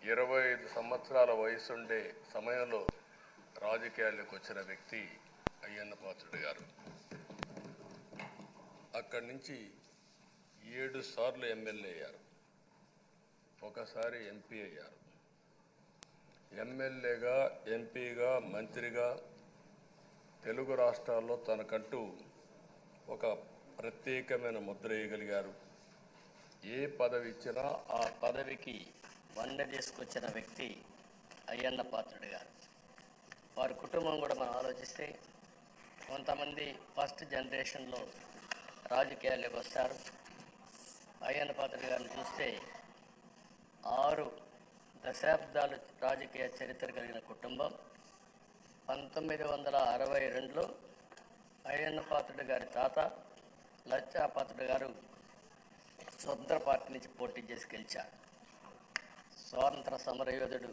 25 సంవత్సరాల వయసుండే సమయంలో రాజకీయాల్లోకి వచ్చిన వ్యక్తి అయ్యన్న పాత్రుడు గారు. అక్కడి నుంచి 7 సార్లు ఎమ్మెల్యే అయ్యారు, ఒకసారి ఎంపీ అయ్యారు. ఎమ్మెల్యేగా, ఎంపీగా, మంత్రిగా తెలుగు రాష్ట్రాల్లో తనకంటూ ఒక ప్రత్యేకమైన ముద్ర వేయగలిగారు. ఏ పదవి ఇచ్చినా ఆ పదవికి వన్నె తీసుకొచ్చిన వ్యక్తి అయ్యన్న పాత్రుడు గారు. వారి కుటుంబం కూడా మనం ఆలోచిస్తే కొంతమంది ఫస్ట్ జనరేషన్లో రాజకీయాల్లోకి వస్తారు. అయ్యన్న పాత్రుడు గారిని చూస్తే 6 దశాబ్దాలు రాజకీయ చరిత్ర కలిగిన కుటుంబం. 1962లో అయ్యన్న పాత్రుడు గారి తాత లచ్చా పాత్రుడు గారు స్వతంత్ర పార్టీ నుంచి పోటీ చేసి గెలిచారు. స్వాతంత్ర సమరయోధుడు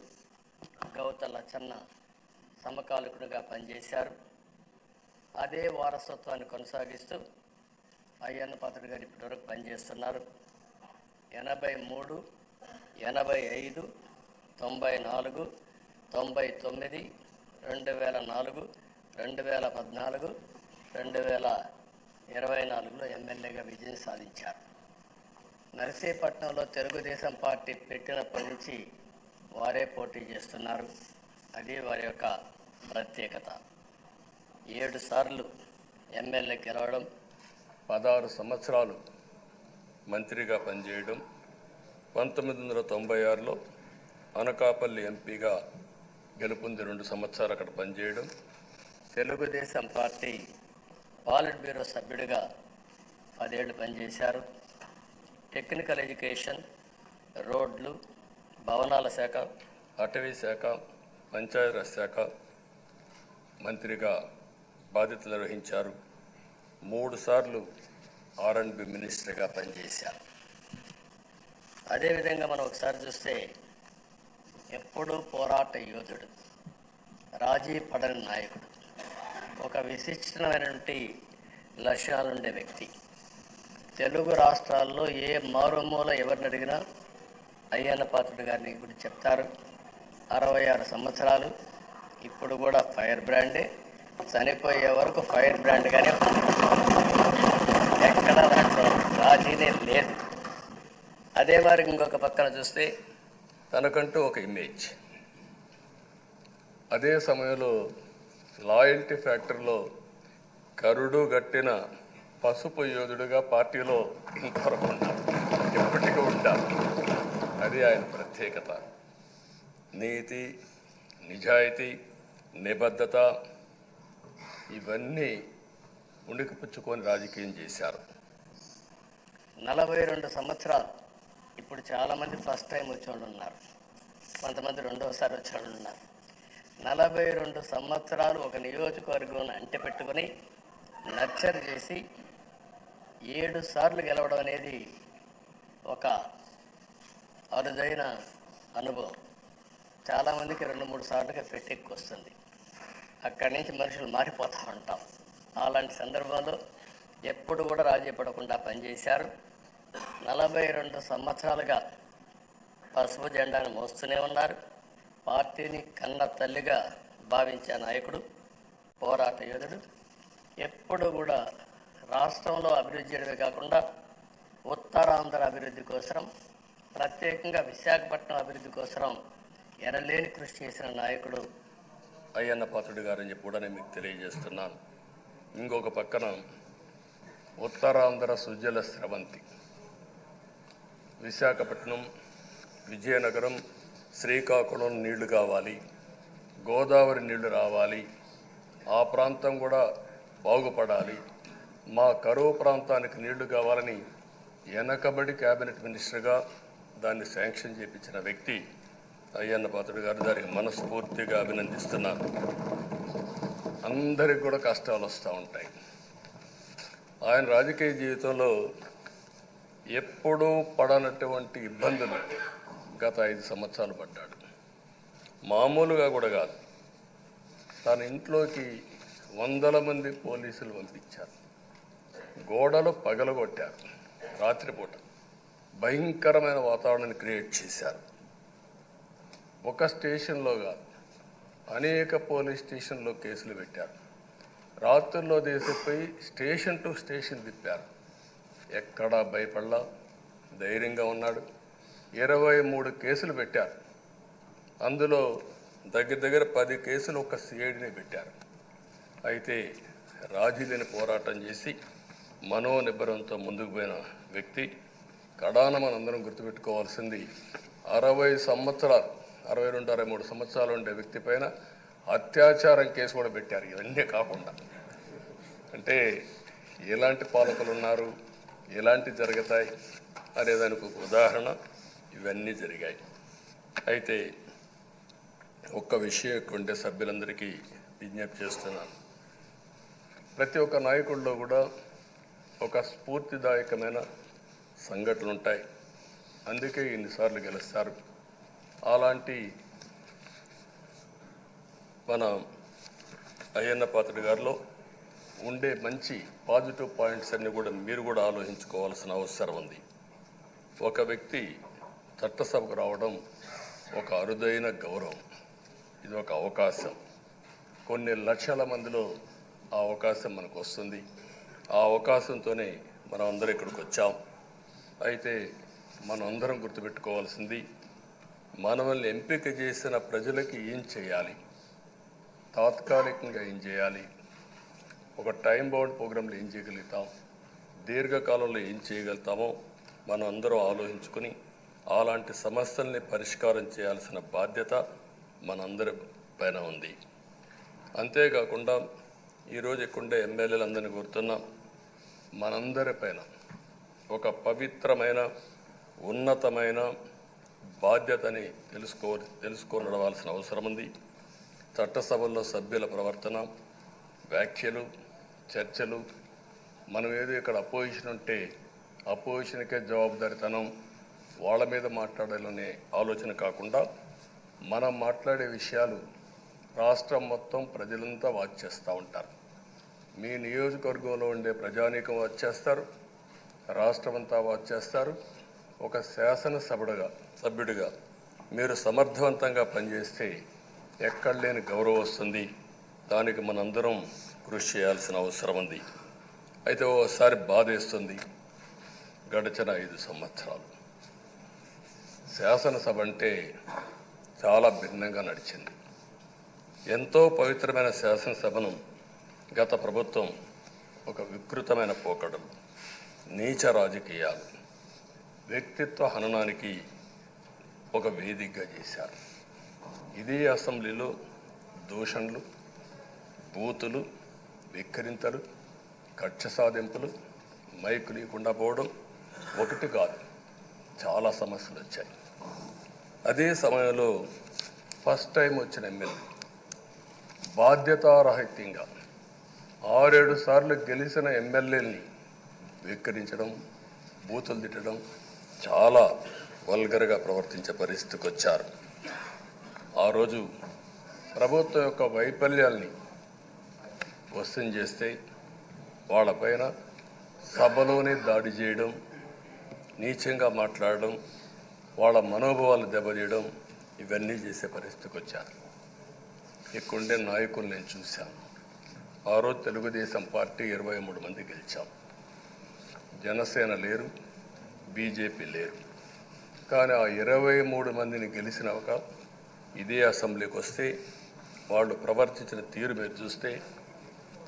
గౌత లచ్చన్న సమకాలికుడిగా పనిచేశారు. అదే వారసత్వాన్ని కొనసాగిస్తూ అయ్యన్న పాత్రుడు గారు ఇప్పటివరకు పనిచేస్తున్నారు. 83, 85, 94, 99, 2004, 2014, 2024లో ఎమ్మెల్యేగా విజయం సాధించారు. నర్సీపట్నంలో తెలుగుదేశం పార్టీ పెట్టినప్పటి నుంచి వారే పోటీ చేస్తున్నారు. అది వారి యొక్క ప్రత్యేకత. 7 సార్లు ఎమ్మెల్యే గెలవడం, 16 సంవత్సరాలు మంత్రిగా పనిచేయడం, 1996లో అనకాపల్లి ఎంపీగా గెలుపొంది 2 సంవత్సరాలు అక్కడ పనిచేయడం, తెలుగుదేశం పార్టీ పాలిట్ బ్యూరో సభ్యుడిగా 10 ఏళ్ళు పనిచేశారు. టెక్నికల్ ఎడ్యుకేషన్, రోడ్లు, భవనాల శాఖ, అటవీ శాఖ, పంచాయతీరాజ్ శాఖ మంత్రిగా బాధ్యతలు నిర్వహించారు. 3 సార్లు R&B మినిస్టర్గా పనిచేశారు. అదేవిధంగా మనం ఒకసారి చూస్తే ఎప్పుడూ పోరాట యోధుడు, రాజీ పడని నాయకుడు, ఒక విశిష్టమైనటువంటి లక్ష్యాలుండే వ్యక్తి. తెలుగు రాష్ట్రాల్లో ఏ మారుమూల ఎవరిని అడిగినా అయ్యన్న పాత్రుడు గారిని గురించి చెప్తారు. 66 సంవత్సరాలు, ఇప్పుడు కూడా ఫైర్ బ్రాండే, చనిపోయే వరకు ఫైర్ బ్రాండ్గానే ఎక్కడ దాంట్లో రాజీనే లేదు. అదే మరి ఇంకొక పక్కన చూస్తే తనకంటూ ఒక ఇమేజ్. అదే సమయంలో లాయల్టీ ఫ్యాక్టరీలో కరుడు గట్టిన పసుపు యోధుడుగా పార్టీలో ఇంతవరకు ఉంటారు, ఎప్పటికీ ఉంటారు. అది ఆయన ప్రత్యేకత. నీతి, నిజాయితీ, నిబద్ధత ఇవన్నీ ఉణికిపుచ్చుకొని రాజకీయం చేశారు. 42 సంవత్సరాలు. ఇప్పుడు చాలామంది ఫస్ట్ టైం వచ్చేవాళ్ళు ఉన్నారు, కొంతమంది రెండోసారి వచ్చేవాళ్ళు ఉన్నారు. 42 సంవత్సరాలు ఒక నియోజకవర్గం అంటి పెట్టుకొని నర్చర్ చేసి 7 సార్లు గెలవడం అనేది ఒక అరుదైన అనుభవం. చాలామందికి 2-3 సార్లుగా పెట్టెక్కి వస్తుంది. అక్కడి నుంచి మనుషులు మారిపోతూ ఉంటాం. అలాంటి సందర్భంలో ఎప్పుడు కూడా రాజీ పడకుండా పనిచేశారు. 42 సంవత్సరాలుగా పసుపు జెండాను మోస్తూనే ఉన్నారు. పార్టీని కన్న తల్లిగా భావించే నాయకుడు, పోరాట యోధుడు. ఎప్పుడు కూడా రాష్ట్రంలో అభివృద్ధి చేయడమే కాకుండా ఉత్తరాంధ్ర అభివృద్ధి కోసం, ప్రత్యేకంగా విశాఖపట్నం అభివృద్ధి కోసం ఎనలేని కృషి చేసిన నాయకుడు అయ్యన్న పాత్రుడు గారని చెప్పి కూడా నేను మీకు తెలియజేస్తున్నాను. ఇంకొక పక్కన ఉత్తరాంధ్ర సుజల స్రవంతి, విశాఖపట్నం, విజయనగరం, శ్రీకాకుళం నీళ్లు కావాలి, గోదావరి నీళ్లు రావాలి, ఆ ప్రాంతం కూడా బాగుపడాలి, మా కరువు ప్రాంతానికి నీళ్లు కావాలని వెనకబడి క్యాబినెట్ మినిస్టర్గా దాన్ని శాంక్షన్ చేయించిన వ్యక్తి అయ్యన్న పాత్రుడు గారు. దానికి మనస్ఫూర్తిగా అభినందిస్తున్నాను. అందరికి కూడా కష్టాలు వస్తూ ఉంటాయి. ఆయన రాజకీయ జీవితంలో ఎప్పుడూ పడనటువంటి ఇబ్బందులు గత 5 సంవత్సరాలు పడ్డాడు. మామూలుగా కూడా కాదు, తన ఇంట్లోకి 100 మంది పోలీసులు పంపించారు, గోడలు పగలగొట్టారు, రాత్రిపూట భయంకరమైన వాతావరణాన్ని క్రియేట్ చేశారు. ఒక స్టేషన్లోగా అనేక పోలీస్ స్టేషన్లో కేసులు పెట్టారు. రాత్రుల్లో దేశపోయి స్టేషన్ టు స్టేషన్ తిప్పారు. ఎక్కడా భయపడలా, ధైర్యంగా ఉన్నాడు. 23 కేసులు పెట్టారు. అందులో దగ్గర 10 కేసులు ఒక సిఐడిని పెట్టారు. అయితే రాజీలేని పోరాటం చేసి మనోనిబ్బరంతో ముందుకు పోయిన వ్యక్తి. కడాన మనందరం గుర్తుపెట్టుకోవాల్సింది 60 సంవత్సరాలు, 62, 63 సంవత్సరాలు ఉండే వ్యక్తి పైన అత్యాచారం కేసు కూడా పెట్టారు. ఇవన్నీ కాకుండా అంటే ఎలాంటి పాలకులు ఉన్నారు, ఎలాంటి జరుగుతాయి అనేదానికి ఒక ఉదాహరణ ఇవన్నీ జరిగాయి. అయితే ఒక్క విషయం ఉండే సభ్యులందరికీ విజ్ఞప్తి చేస్తున్నాను. ప్రతి ఒక్క నాయకుల్లో కూడా ఒక స్ఫూర్తిదాయకమైన సంఘటనలు ఉంటాయి. అందుకే ఇన్నిసార్లు గెలుస్తారు. అలాంటి మన అయ్యన్న పాత్రుడు గారిలో ఉండే మంచి పాజిటివ్ పాయింట్స్ అన్నీ కూడా మీరు కూడా ఆలోచించుకోవాల్సిన అవసరం ఉంది. ఒక వ్యక్తి చట్టసభకు రావడం ఒక అరుదైన గౌరవం. ఇది ఒక అవకాశం. కొన్ని లక్షల మందిలో ఆ అవకాశం మనకు వస్తుంది. ఆ అవకాశంతోనే మనం అందరం ఇక్కడికి వచ్చాం. అయితే మనం అందరం గుర్తుపెట్టుకోవాల్సింది, మనల్ని ఎంపిక చేసిన ప్రజలకి ఏం చేయాలి, తాత్కాలికంగా ఏం చేయాలి, ఒక టైం బౌండ్ ప్రోగ్రాంలో ఏం చేయగలుగుతాం, దీర్ఘకాలంలో ఏం చేయగలుగుతామో మనం అందరం ఆలోచించుకొని అలాంటి సమస్యల్ని పరిష్కారం చేయాల్సిన బాధ్యత మనందరి పైన ఉంది. అంతేకాకుండా ఈరోజు ఇక్కడుండే ఎమ్మెల్యేలందరినీ కోరుతున్నాం, మనందరి పైన ఒక పవిత్రమైన ఉన్నతమైన బాధ్యతని తెలుసుకోవలసిన అవసరం ఉంది. చట్టసభల్లో సభ్యుల ప్రవర్తన, వ్యాఖ్యలు, చర్చలు, మనం ఏదో ఇక్కడ అపోజిషన్ ఉంటే అపోజిషన్కే జవాబుదారితనం, వాళ్ళ మీద మాట్లాడాలనే ఆలోచన కాకుండా మనం మాట్లాడే విషయాలు రాష్ట్రం మొత్తం ప్రజలంతా వాచ్ చేస్తూ ఉంటారు. మీ నియోజకవర్గంలో ఉండే ప్రజానీకం వాచ్ చేస్తారు, రాష్ట్రమంతా వాచ్ చేస్తారు. ఒక సభ్యుడిగా మీరు సమర్థవంతంగా పనిచేస్తే ఎక్కడ లేని గౌరవం వస్తుంది. దానికి మనందరం కృషి చేయాల్సిన అవసరం ఉంది. అయితే ఓసారి బాధేస్తుంది, గడిచిన 5 సంవత్సరాలు శాసనసభ అంటే చాలా భిన్నంగా నడిచింది. ఎంతో పవిత్రమైన శాసనసభను గత ప్రభుత్వం ఒక వికృతమైన పోకడలు, నీచ రాజకీయాలు, వ్యక్తిత్వ హననానికి ఒక వేదికగా చేశారు. ఇదే అసెంబ్లీలో దూషణలు, బూతులు, వెక్కిరింతలు, కక్ష సాధింపులు, మైకు లేకుండా పోవడం ఒకటి కాదు, చాలా సమస్యలు వచ్చాయి. అదే సమయంలో ఫస్ట్ టైం వచ్చిన ఎమ్మెల్యే బాధ్యతారాహిత్యంగా 6-7 సార్లు గెలిచిన ఎమ్మెల్యేని వెక్కిరించడం, బూతులు తిట్టడం, చాలా వల్గర్గా ప్రవర్తించే పరిస్థితికి వచ్చారు. ఆ రోజు ప్రభుత్వం యొక్క వైఫల్యాల్ని క్వశ్చన్ చేస్తే వాళ్ళపైన సభలోనే దాడి చేయడం, నీచంగా మాట్లాడడం, వాళ్ళ మనోభావాలు దెబ్బతీయడం, ఇవన్నీ చేసే పరిస్థితికి వచ్చారు. ఇక్కడుండే నాయకులు నేను చూశాను. ఆ రోజు తెలుగుదేశం పార్టీ 23 మంది గెలిచాం. జనసేన లేరు, బీజేపీ లేరు. కానీ ఆ 23 మందిని గెలిచిన ఒక ఇదే అసెంబ్లీకి వస్తే వాళ్ళు ప్రవర్తించిన తీరు మీరు చూస్తే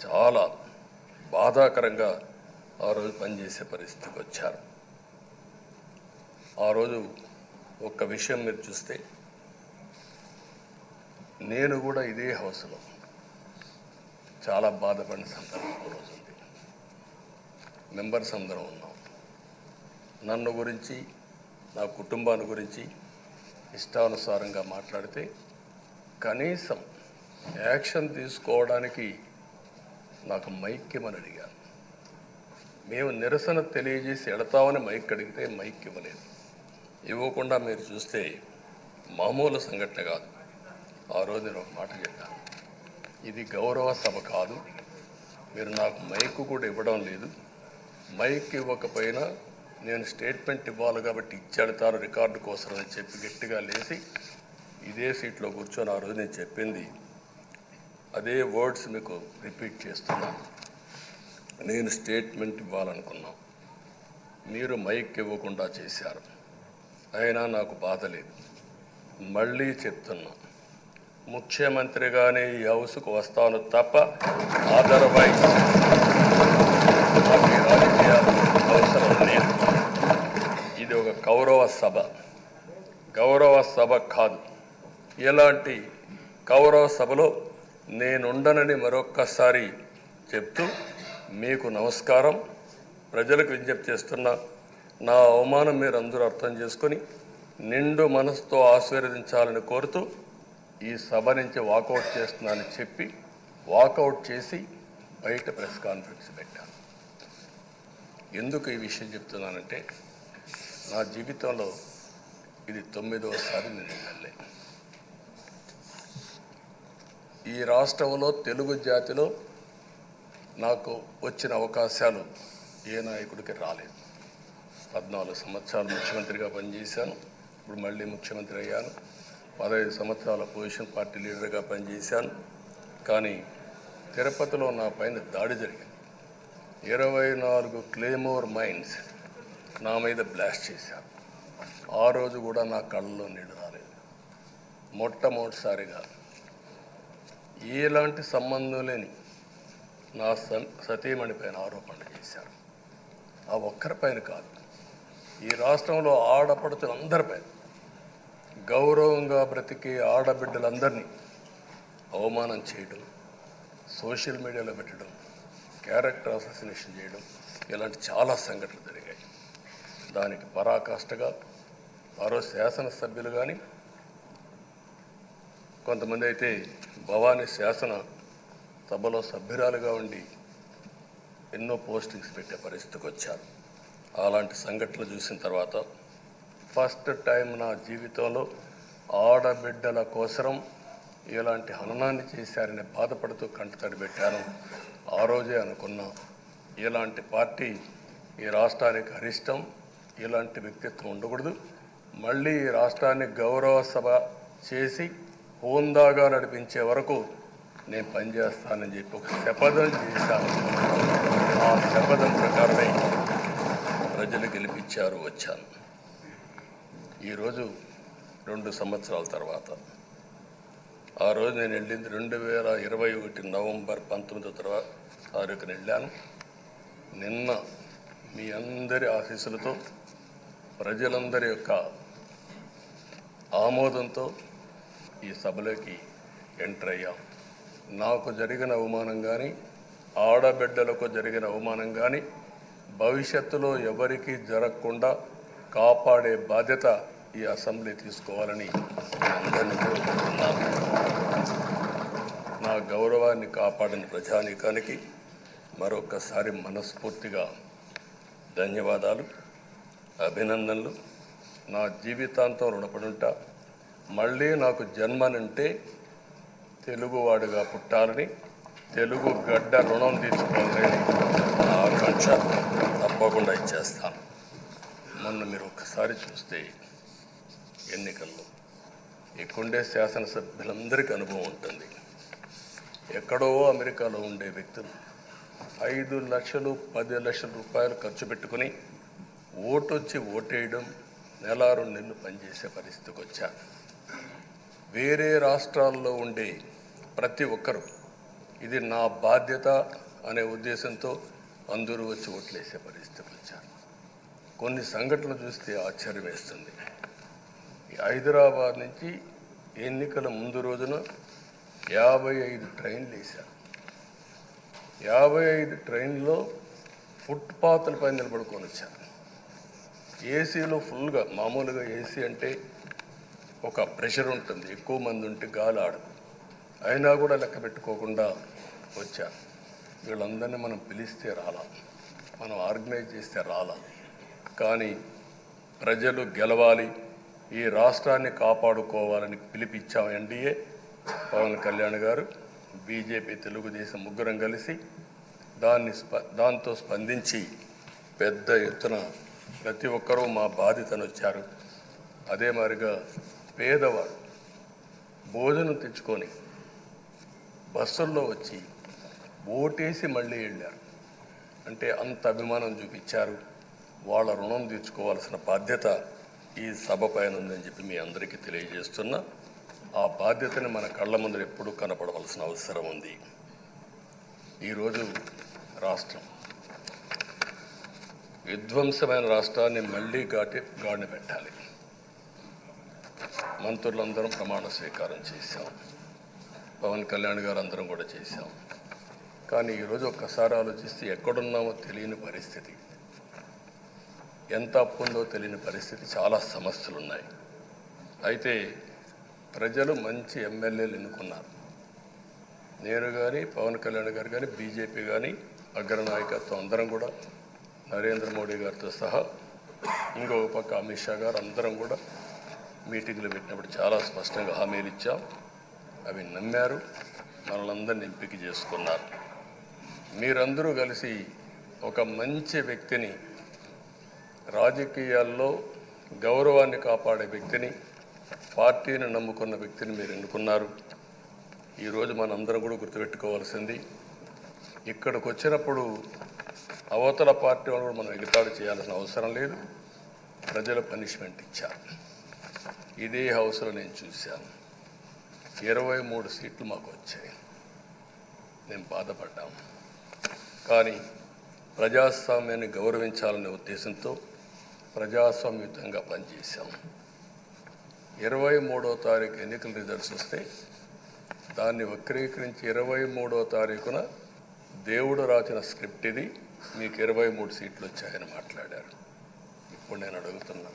చాలా బాధాకరంగా ఆ రోజు పనిచేసే పరిస్థితికి వచ్చారు. ఆ రోజు ఒక్క విషయం మీరు చూస్తే, నేను కూడా ఇదే హౌస్లో చాలా బాధపడిన సందర్భం రోజు ఉంది. మెంబర్స్ అందరం ఉన్నాం. నన్ను గురించి, నా కుటుంబాన్ని గురించి ఇష్టానుసారంగా మాట్లాడితే కనీసం యాక్షన్ తీసుకోవడానికి నాకు మైక్ ఇవ్వమని అడిగాను. మేము నిరసన తెలియజేసి ఎడతామని మైక్ అడిగితే మైక్ ఇవ్వలేదు. ఇవ్వకుండా మీరు చూస్తే మామూలు సంఘటన కాదు. ఆ రోజు నేను ఒక మాట చెప్పాను, ఇది గౌరవ సభ కాదు, మీరు నాకు మైక్ కూడా ఇవ్వడం లేదు. మైక్ ఇవ్వకపోయినా నేను స్టేట్మెంట్ ఇవ్వాలి కాబట్టి ఇచ్చేడతాను రికార్డు కోసం అని చెప్పి గట్టిగా లేచి ఇదే సీట్లో కూర్చొని ఆ రోజు నేను చెప్పింది అదే వర్డ్స్ మీకు రిపీట్ చేస్తున్నాను. నేను స్టేట్మెంట్ ఇవ్వాలనుకున్నాను, మీరు మైక్ ఇవ్వకుండా చేశారు. అయినా నాకు బాధ లేదు. మళ్ళీ చెప్తున్నా, ముఖ్యమంత్రిగానే ఈ హౌస్కు వస్తాను తప్ప అదర్వైజ్ నాకు రాజకీయాలు అవసరం లేదు. ఇది ఒక గౌరవ సభ కాదు. ఇలాంటి గౌరవ సభలో నేనుండనని మరొక్కసారి చెప్తూ మీకు నమస్కారం. ప్రజలకు విజ్ఞప్తి చేస్తున్నా, నా అవమానం మీరు అందరూ అర్థం చేసుకొని నిండు మనసుతో ఆశీర్వదించాలని కోరుతూ ఈ సభ నుంచి వాకౌట్ చేస్తున్నానని చెప్పి వాకౌట్ చేసి బయట ప్రెస్ కాన్ఫరెన్స్ పెట్టాను. ఎందుకు ఈ విషయం చెప్తున్నానంటే, నా జీవితంలో ఇది 9వసారి నేను ఎమ్మెల్యే. ఈ రాష్ట్రంలో తెలుగు జాతిలో నాకు వచ్చిన అవకాశాలు ఏ నాయకుడికి రాలేదు. 14 సంవత్సరాలు ముఖ్యమంత్రిగా పనిచేశాను. ఇప్పుడు మళ్ళీ ముఖ్యమంత్రి అయ్యాను. 15 సంవత్సరాల పొజిషన్ పార్టీ లీడర్గా పనిచేశాను. కానీ తిరుపతిలో నా పైన దాడి జరిగింది. 24 క్లేమోర్ మైన్స్ నా మీద బ్లాస్ట్ చేశారు. ఆ రోజు కూడా నా కళ్ళలో నీళ్ళు రాలేదు. మొట్టమొదటిసారిగా ఎలాంటి సంబంధం లేని నా సతీమణి పైన ఆరోపణలు చేశారు. ఆ ఒక్కరిపైన కాదు, ఈ రాష్ట్రంలో ఆడపడుతులందరిపైన, గౌరవంగా బ్రతికే ఆడబిడ్డలందరినీ అవమానం చేయడం, సోషల్ మీడియాలో పెట్టడం, క్యారెక్టర్ అసాసినేషన్ చేయడం, ఇలాంటి చాలా సంఘటనలు జరిగాయి. దానికి పరాకాష్ఠగా మరో శాసనసభ్యులు కానీ, కొంతమంది అయితే భవానీ శాసన సభలో సభ్యురాలుగా ఉండి ఎన్నో పోస్టింగ్స్ పెట్టే పరిస్థితికి వచ్చారు. అలాంటి సంఘటనలు చూసిన తర్వాత ఫస్ట్ టైం నా జీవితంలో ఆడబిడ్డల కోసరం ఇలాంటి హననాన్ని చేశారని బాధపడుతూ కంటతడి పెట్టాను. ఆ రోజే అనుకున్నా, ఇలాంటి పార్టీ ఈ రాష్ట్రానికి అరిష్టం, ఇలాంటి వ్యక్తిత్వం ఉండకూడదు. మళ్ళీ ఈ రాష్ట్రాన్ని గౌరవ సభ చేసి హోందాగా నడిపించే వరకు నేను పనిచేస్తానని చెప్పి ఒక శపథం చేశాను. ఆ శపథం ప్రకారమే ప్రజలు గెలిపించారు, వచ్చాను. ఈరోజు 2 సంవత్సరాల తర్వాత, ఆ రోజు నేను వెళ్ళింది 2021 నవంబర్ 19వ తారీఖున వెళ్ళాను. నిన్న మీ అందరి ఆశీస్సులతో, ప్రజలందరి యొక్క ఆమోదంతో ఈ సభలోకి ఎంటర్ అయ్యాం. నాకు జరిగిన అవమానం కానీ, ఆడబిడ్డలకు జరిగిన అవమానం కానీ భవిష్యత్తులో ఎవరికీ జరగకుండా కాపాడే బాధ్యత ఈ అసెంబ్లీ తీసుకోవాలని అందరినీ కోరుకుంటున్నాను. నా గౌరవాన్ని కాపాడిన ప్రజానీకానికి మరొకసారి మనస్ఫూర్తిగా ధన్యవాదాలు, అభినందనలు. నా జీవితాంతం రుణపడి ఉంటా. మళ్ళీ నాకు జన్మనంటే తెలుగువాడుగా పుట్టాలని, తెలుగు గడ్డ రుణం తీసుకోవాలని నా ఆకాంక్ష. తప్పకుండా ఇచ్చేస్తాను. మొన్న మీరు ఒక్కసారి చూస్తే ఎన్నికల్లో ఇక్కడుండే శాసనసభ్యులందరికీ అనుభవం ఉంటుంది. ఎక్కడో అమెరికాలో ఉండే వ్యక్తులు 5 లక్షలు 10 లక్షల రూపాయలు ఖర్చు పెట్టుకుని ఓటొచ్చి ఓటేయడం, నెల 2 నెలలు పనిచేసే పరిస్థితికి వచ్చారు. వేరే రాష్ట్రాల్లో ఉండే ప్రతి ఒక్కరూ ఇది నా బాధ్యత అనే ఉద్దేశంతో అందరూ వచ్చి ఓట్లేసే పరిస్థితికి వచ్చారు. కొన్ని సంఘటనలు చూస్తే ఆశ్చర్యం వేస్తుంది. హైదరాబాద్ నుంచి ఎన్నికల ముందు రోజున 55 ట్రైన్లు వేశారు. 55 ట్రైన్లో ఫుట్పాత్లపై నిలబడుకొని వచ్చారు. ఏసీలో ఫుల్గా, మామూలుగా ఏసీ అంటే ఒక ప్రెషర్ ఉంటుంది, ఎక్కువ మంది ఉంటే గాలి ఆడదు. అయినా కూడా లెక్క పెట్టుకోకుండా వచ్చారు. వీళ్ళందరినీ మనం పిలిస్తే రాలా, మనం ఆర్గనైజ్ చేస్తే రాలా. కానీ ప్రజలు గెలవాలి, ఈ రాష్ట్రాన్ని కాపాడుకోవాలని పిలిపించాం. ఎన్డీఏ, పవన్ కళ్యాణ్ గారు, బీజేపీ, తెలుగుదేశం ముగ్గురం కలిసి దాంతో స్పందించి పెద్ద ఎత్తున ప్రతి ఒక్కరూ మా బాధ్యతను వచ్చారు. అదే మాదిరిగా పేదవాడు భోజనం తెచ్చుకొని బస్సుల్లో వచ్చి ఓటేసి మళ్ళీ వెళ్ళారు. అంటే అంత అభిమానం చూపించారు. వాళ్ళ రుణం తీర్చుకోవాల్సిన బాధ్యత ఈ సభ పైన ఉందని చెప్పి మీ అందరికీ తెలియజేస్తున్నా. ఆ బాధ్యతని మన కళ్ళ ముందు ఎప్పుడూ కనపడవలసిన అవసరం ఉంది. ఈరోజు రాష్ట్రం విధ్వంసమైన రాష్ట్రాన్ని మళ్ళీ గాడిన పెట్టాలి. మంత్రులందరం ప్రమాణ స్వీకారం చేశాం. పవన్ కళ్యాణ్ గారు అందరం కూడా చేశాం. కానీ ఈరోజు ఒక్కసారి ఆలోచిస్తే ఎక్కడున్నామో తెలియని పరిస్థితి, ఎంత అప్పు ఉందో తెలియని పరిస్థితి, చాలా సమస్యలు ఉన్నాయి. అయితే ప్రజలు మంచి ఎమ్మెల్యేలు ఎన్నుకున్నారు. నేను కానీ పవన్ కళ్యాణ్ గారు కానీ బీజేపీ కానీ అగ్రనాయకత్వం అందరం కూడా నరేంద్ర మోడీ గారితో సహా ఇంకొక పక్క అమిత్ షా గారు అందరం కూడా మీటింగ్లు పెట్టినప్పుడు చాలా స్పష్టంగా హామీలు ఇచ్చాం. అవి నమ్మారు, మనలందరినీ ఎంపిక చేసుకున్నారు. మీరందరూ కలిసి ఒక మంచి వ్యక్తిని, రాజకీయాల్లో గౌరవాన్ని కాపాడే వ్యక్తిని, పార్టీని నమ్ముకున్న వ్యక్తిని మీరు ఎన్నుకున్నారు. ఈరోజు మనందరం కూడా గుర్తుపెట్టుకోవాల్సింది, ఇక్కడికి వచ్చినప్పుడు అవతల పార్టీ వాళ్ళు కూడా మనం ఎగతాళి చేయాల్సిన అవసరం లేదు. ప్రజలు పనిష్మెంట్ ఇచ్చారు. ఇదే హౌస్లో నేను చూశాను. 23 సీట్లు మాకు వచ్చాయి. నేను బాధపడ్డాము. కానీ ప్రజాస్వామ్యాన్ని గౌరవించాలనే ఉద్దేశంతో ప్రజాస్వామ్యుతంగా పనిచేశాం. 23వ తారీఖు ఎన్నికల రిజల్ట్స్ వస్తే దాన్ని వక్రీకరించి 23వ తారీఖున దేవుడు రాసిన స్క్రిప్ట్ ఇది, మీకు 23 సీట్లు వచ్చాయని మాట్లాడారు. ఇప్పుడు నేను అడుగుతున్నా,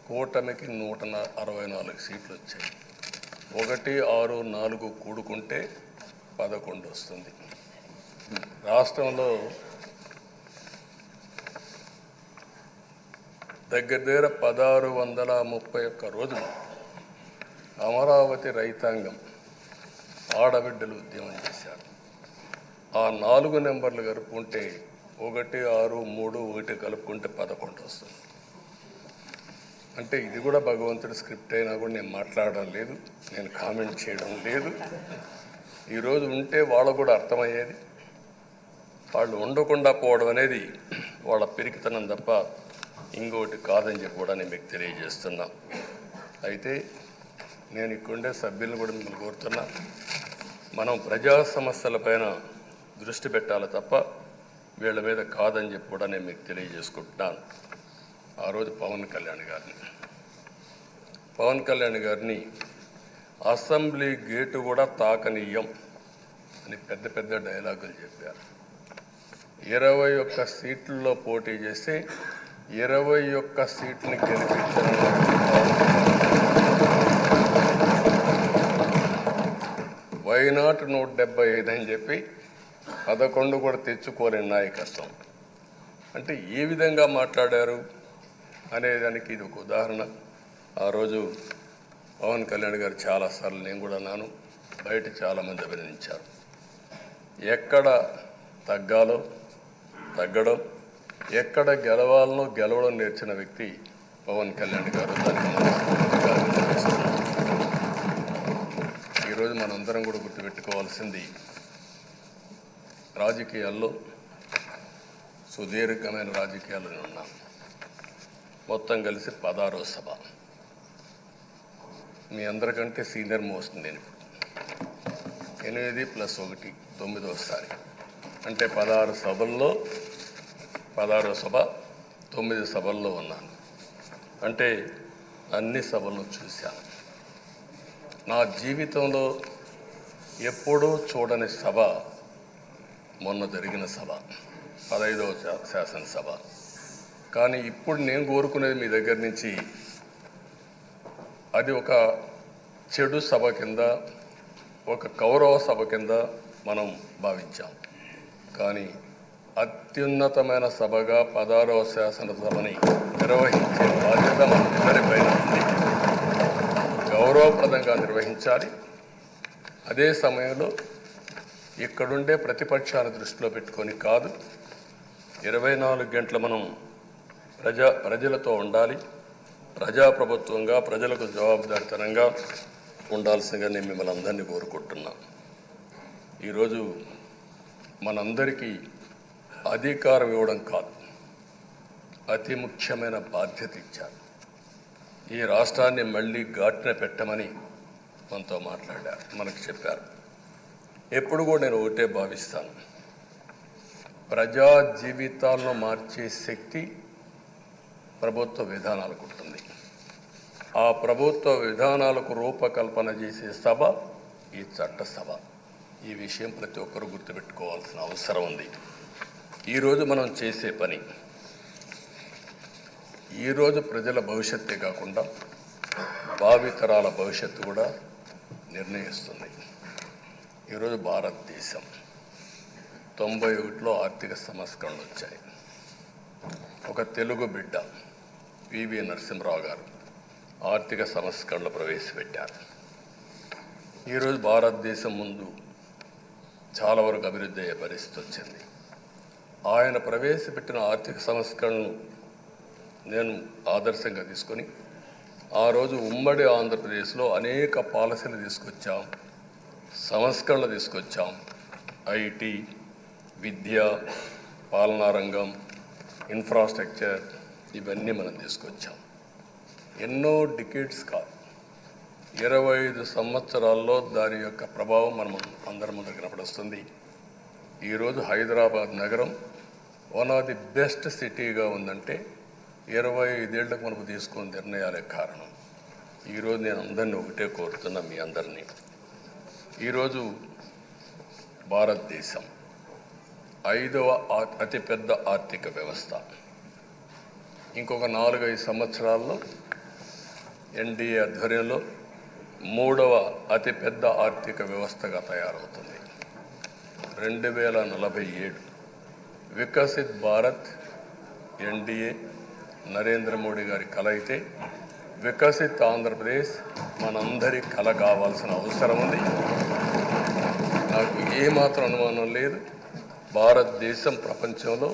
కూటమికి 164 సీట్లు వచ్చాయి. 1, 6, 4 కూడుకుంటే 11 వస్తుంది. రాష్ట్రంలో దగ్గర 1631 రోజులు అమరావతి రైతాంగం ఆడబిడ్డలు ఉద్యమం చేశారు. ఆ 4 నెంబర్లు కలుపుకుంటే 1, 6, 3, 1 కలుపుకుంటే 11 వస్తుంది. అంటే ఇది కూడా భగవంతుడి స్క్రిప్ట్ అయినా కూడా నేను మాట్లాడడం లేదు, నేను కామెంట్ చేయడం లేదు. ఈరోజు ఉంటే వాళ్ళకు కూడా అర్థమయ్యేది. వాళ్ళు ఉండకుండా పోవడం అనేది వాళ్ళ పిరికితనం తప్ప ఇంకోటి కాదని చెప్పి కూడా నేను మీకు తెలియజేస్తున్నా. అయితే నేను ఇక్కడుండే సభ్యులను కూడా మిమ్మల్ని కోరుతున్నా, మనం ప్రజా సమస్యలపైన దృష్టి పెట్టాలి తప్ప వీళ్ళ మీద కాదని చెప్పి కూడా నేను మీకు తెలియజేసుకుంటున్నాను. ఆ రోజు పవన్ కళ్యాణ్ గారిని అసెంబ్లీ గేటు కూడా తాకనీయం అని పెద్ద పెద్ద డైలాగులు చెప్పారు. 21 సీట్లలో పోటీ చేస్తే 21 సీట్ని గెలిపించారు. వైనాట్ 175 అని చెప్పి 11 కూడా తెచ్చుకోలేని నాయకత్వం. అంటే ఏ విధంగా మాట్లాడారు అనేదానికి ఇది ఒక ఉదాహరణ. ఆ రోజు పవన్ కళ్యాణ్ గారు చాలాసార్లు, నేను కూడా అన్నాను, బయట చాలామంది అభినందించారు. ఎక్కడ తగ్గాలో తగ్గడం, ఎక్కడ గెలవాలనో గెలవడం నేర్చిన వ్యక్తి పవన్ కళ్యాణ్ గారు. ఈరోజు మనందరం కూడా గుర్తుపెట్టుకోవాల్సింది, రాజకీయాల్లో సుదీర్ఘమైన రాజకీయాల్లో ఉన్నాం. మొత్తం కలిసి 16వ సభ. మీ అందరికంటే సీనియర్ మోస్ట్ నేను. 8 + 1 9వసారి. అంటే 16 సభల్లో 16వ సభ 9 సభల్లో ఉన్నాను. అంటే అన్ని సభలను చూశాను. నా జీవితంలో ఎప్పుడూ చూడని సభ మొన్న జరిగిన సభ, 15వ శాసనసభ. కానీ ఇప్పుడు నేను కోరుకునేది మీ దగ్గర నుంచి, అది ఒక చెడు సభ కింద, ఒక కౌరవ సభ కింద మనం భావించాం. కానీ అత్యున్నతమైన సభగా 16వ శాసనసభని నిర్వహించే బాధ్యత మనందరిపైన ఉంది. గౌరవప్రదంగా నిర్వహించాలి. అదే సమయంలో ఇక్కడుండే ప్రతిపక్షాన్ని దృష్టిలో పెట్టుకొని కాదు, 24 గంటలు మనం ప్రజలతో ఉండాలి. ప్రజాప్రభుత్వంగా, ప్రజలకు జవాబుదారితనంగా ఉండాల్సిందిగా నేను మిమ్మల్ని అందరినీ కోరుకుంటున్నా. ఈరోజు మనందరికీ అధికారం ఇవ్వడం కాదు, అతి ముఖ్యమైన బాధ్యత ఇచ్చారు. ఈ రాష్ట్రాన్ని మళ్ళీ ఘాటున పెట్టమని మనతో మాట్లాడారు, మనకు చెప్పారు. ఎప్పుడు కూడా నేను ఒకటే భావిస్తాను, ప్రజా జీవితాలను మార్చే శక్తి ప్రభుత్వ విధానాలకు ఉంటుంది. ఆ ప్రభుత్వ విధానాలకు రూపకల్పన చేసే సభ ఈ చట్టసభ. ఈ విషయం ప్రతి ఒక్కరూ గుర్తుపెట్టుకోవాల్సిన అవసరం ఉంది. ఈరోజు మనం చేసే పని ఈరోజు ప్రజల భవిష్యత్తే కాకుండా భావితరాల భవిష్యత్తు కూడా నిర్ణయిస్తుంది. ఈరోజు భారతదేశం 91లో ఆర్థిక సంస్కరణలు వచ్చాయి. ఒక తెలుగు బిడ్డ పివి నరసింహరావు గారు ఆర్థిక సంస్కరణలు ప్రవేశపెట్టారు. ఈరోజు భారతదేశం ముందు చాలా వరకు అభివృద్ధి అయ్యే పరిస్థితి వచ్చింది. ఆయన ప్రవేశపెట్టిన ఆర్థిక సంస్కరణలు నేను ఆదర్శంగా తీసుకొని ఆ రోజు ఉమ్మడి ఆంధ్రప్రదేశ్లో అనేక పాలసీలు తీసుకొచ్చాం, సంస్కరణలు తీసుకొచ్చాం. ఐటీ, విద్య, పాలనా రంగం, ఇన్ఫ్రాస్ట్రక్చర్, ఇవన్నీ మనం తీసుకొచ్చాం. ఎన్నో డికేడ్స్ కాదు, 25 సంవత్సరాల్లో దాని యొక్క ప్రభావం మనం అందరి ముందు కనపడుస్తుంది. ఈరోజు హైదరాబాద్ నగరం వన్ ఆఫ్ ది బెస్ట్ సిటీగా ఉందంటే 25 ఏళ్లకు మనకు తీసుకున్న నిర్ణయాలే కారణం. ఈరోజు నేను అందరినీ ఒకటే కోరుతున్నా, మీ అందరినీ, ఈరోజు భారతదేశం 5వ అతిపెద్ద ఆర్థిక వ్యవస్థ. ఇంకొక 4-5 సంవత్సరాల్లో ఎన్డీఏ ఆధ్వర్యంలో 3వ అతిపెద్ద ఆర్థిక వ్యవస్థగా తయారవుతుంది. 2047 వికసిత్ భారత్ ఎన్డీఏ నరేంద్ర మోడీ గారి కల అయితే, వికసిత్ ఆంధ్రప్రదేశ్ మనందరి కల కావాల్సిన అవసరం ఉంది. నాకు ఏమాత్రం అనుమానం లేదు, భారతదేశం ప్రపంచంలో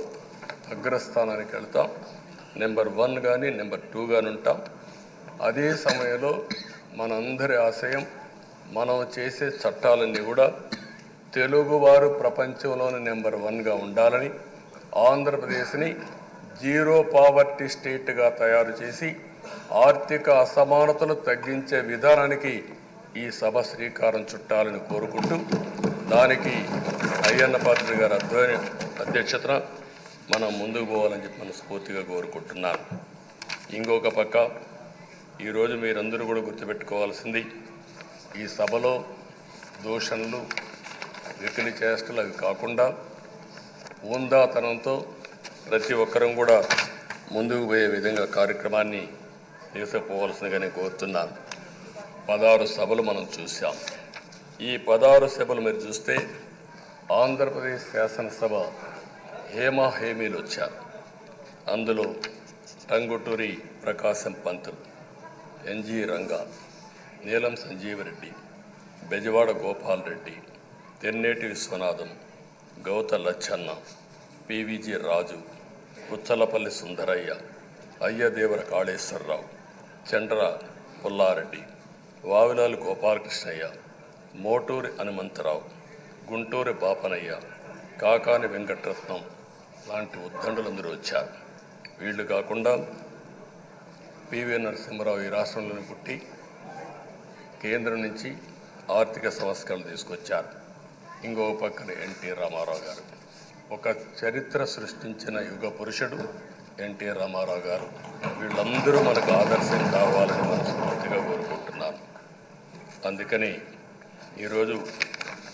అగ్రస్థానానికి వెళ్తాం. నెంబర్ 1 కానీ నెంబర్ 2 కానీ ఉంటాం. అదే సమయంలో మనందరి ఆశయం, మనం చేసే చట్టాలన్నీ కూడా తెలుగువారు ప్రపంచంలోని నెంబర్ 1గా ఉండాలని, ఆంధ్రప్రదేశ్ని జీరో పావర్టీ స్టేట్గా తయారు చేసి ఆర్థిక అసమానతలు తగ్గించే విధానానికి ఈ సభ శ్రీకారం చుట్టాలని కోరుకుంటూ, దానికి అయ్యన్న పాత్రుడు గారి అధ్యక్షతన మనం ముందుకు పోవాలని చెప్పి మనస్ఫూర్తిగా కోరుకుంటున్నాను. ఇంకొక పక్క ఈరోజు మీరందరూ కూడా గుర్తుపెట్టుకోవాల్సింది, ఈ సభలో దూషణలు, వెకిలి చేష్టలు అవి కాకుండా ఉందాతనంతో ప్రతి ఒక్కరం కూడా ముందుకు పోయే విధంగా కార్యక్రమాన్ని తీసుకుపోవాల్సిందిగా నేను కోరుతున్నాను. 16 సభలు మనం చూసాం. ఈ 16 సభలు మీరు చూస్తే ఆంధ్రప్రదేశ్ శాసనసభ హేమీలు వచ్చారు. అందులో టంగుటూరి ప్రకాశం పంతులు, ఎన్జి రంగా, నీలం సంజీవరెడ్డి, బెజవాడ గోపాల్ రెడ్డి, తెన్నేటి విశ్వనాథం, గౌత లచ్చన్న, పివిజి రాజు, పుచ్చలపల్లి సుందరయ్య, అయ్యదేవర కాళేశ్వరరావు, చండ్ర పుల్లారెడ్డి, వావిలాలు గోపాలకృష్ణయ్య, మోటూరి హనుమంతరావు, గుంటూరి బాపనయ్య, కాకాని వెంకటరత్నం లాంటి ఉద్దండులందరూ వచ్చారు. వీళ్ళు కాకుండా పివి నరసింహరావు ఈ రాష్ట్రంలోని పుట్టి కేంద్రం నుంచి ఆర్థిక సంస్కరణలు తీసుకొచ్చారు. ఇంకో పక్కన ఎన్టీ రామారావు గారు, ఒక చరిత్ర సృష్టించిన యుగ పురుషుడు ఎన్టీ రామారావు గారు. వీళ్ళందరూ మనకు ఆదర్శం కావాలని మనస్ఫూర్తిగా కోరుకుంటున్నాను. అందుకని ఈరోజు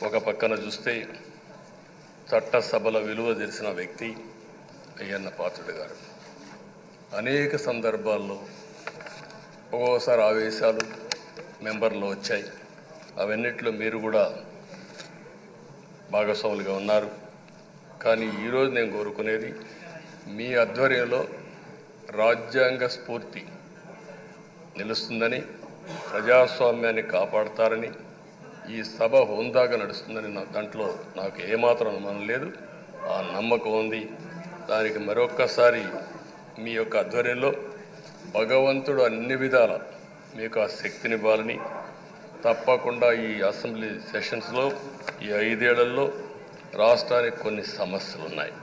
ఒక పక్కన చూస్తే చట్టసభల విలువ తెలిసిన వ్యక్తి అయ్యన్న పాత్రుడు గారు. అనేక సందర్భాల్లో ఒక్కోసారి ఆవేశాలు మెంబర్లో వచ్చాయి. అవన్నిట్లో మీరు కూడా భాగస్వాములుగా ఉన్నారు. కానీ ఈరోజు నేను కోరుకునేది, మీ ఆధ్వర్యంలో రాజ్యాంగ స్ఫూర్తి నిలుస్తుందని, ప్రజాస్వామ్యాన్ని కాపాడతారని, ఈ సభ హోందాగా నడుస్తుందని దాంట్లో నాకు ఏమాత్రం అనుమానం లేదు. ఆ నమ్మకం ఉంది. దానికి మరొక్కసారి మీ యొక్క ఆధ్వర్యంలో భగవంతుడు అన్ని విధాల మీకు ఆ శక్తినివ్వాలని, తప్పకుండా ఈ అసెంబ్లీ సెషన్స్లో ఈ 5 ఏళ్లలో రాష్ట్రానికి కొన్ని సమస్యలు ఉన్నాయి.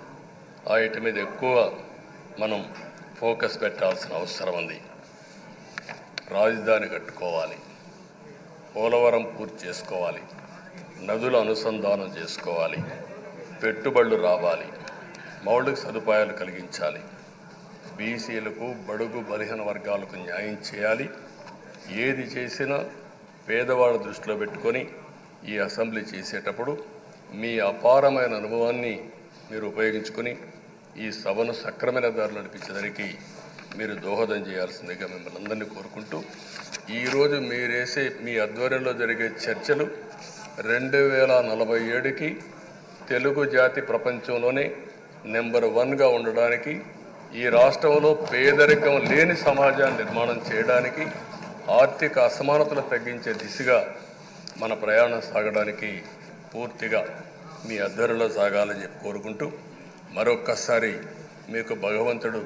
వాటి మీద ఎక్కువ మనం ఫోకస్ పెట్టాల్సిన అవసరం ఉంది. రాజధాని కట్టుకోవాలి, పోలవరం పూర్తి చేసుకోవాలి, నదుల అనుసంధానం చేసుకోవాలి, పెట్టుబడులు రావాలి, మౌలిక సదుపాయాలు కలిగించాలి, బీసీలకు బడుగు బలహీన వర్గాలకు న్యాయం చేయాలి. ఏది చేసినా పేదవాళ్ళ దృష్టిలో పెట్టుకొని ఈ అసెంబ్లీ చేసేటప్పుడు మీ అపారమైన అనుభవాన్ని మీరు ఉపయోగించుకొని ఈ సభను సక్రమైన దారిలో నడిపించేదానికి మీరు దోహదం చేయాల్సిందిగా మిమ్మల్ని అందరినీ కోరుకుంటూ, ఈరోజు మీరేసే మీ ఆధ్వర్యంలో జరిగే చర్చలు 2047కి తెలుగు జాతి ప్రపంచంలోనే నెంబర్ 1గా ఉండడానికి, ఈ రాష్ట్రంలో పేదరికం లేని సమాజాన్ని నిర్మాణం చేయడానికి, ఆర్థిక అసమానతలు తగ్గించే దిశగా మన ప్రయాణం సాగడానికి పూర్తిగా మీ ఆధ్వర్యంలో సాగాలని చెప్పి కోరుకుంటూ, మరొక్కసారి మీకు భగవంతుడు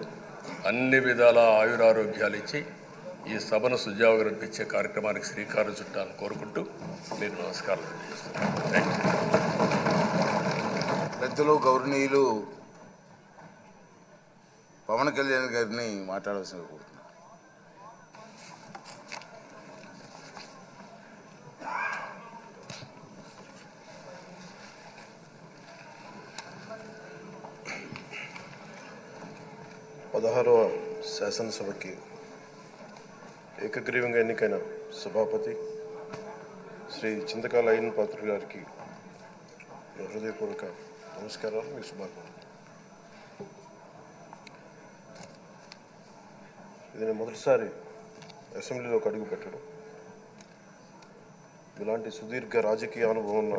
అన్ని విధాల ఆయురారోగ్యాలు ఇచ్చి ఈ సభను సుజావుగా నడిపించే కార్యక్రమానికి శ్రీకారం చుట్టాలని కోరుకుంటూ మీకు నమస్కారాలు తెలియజేస్తున్నాను. పెద్దలు గౌరవనీయులు పవన్ కళ్యాణ్ గారిని మాట్లాడవలసిందిగా కోరుతున్నాను. పదహారవ శాసనసభకి ఏకగ్రీవంగా ఎన్నికైన సభాపతి శ్రీ చింతకాయల అయ్యన్న పాత్రుడు గారికి హృదయపూర్వక నమస్కారాలు, మీకు శుభాకాంక్షలు. ఇది నేను మొదటిసారి అసెంబ్లీలోకి అడుగు పెట్టడం. ఇలాంటి సుదీర్ఘ రాజకీయ అనుభవం ఉన్న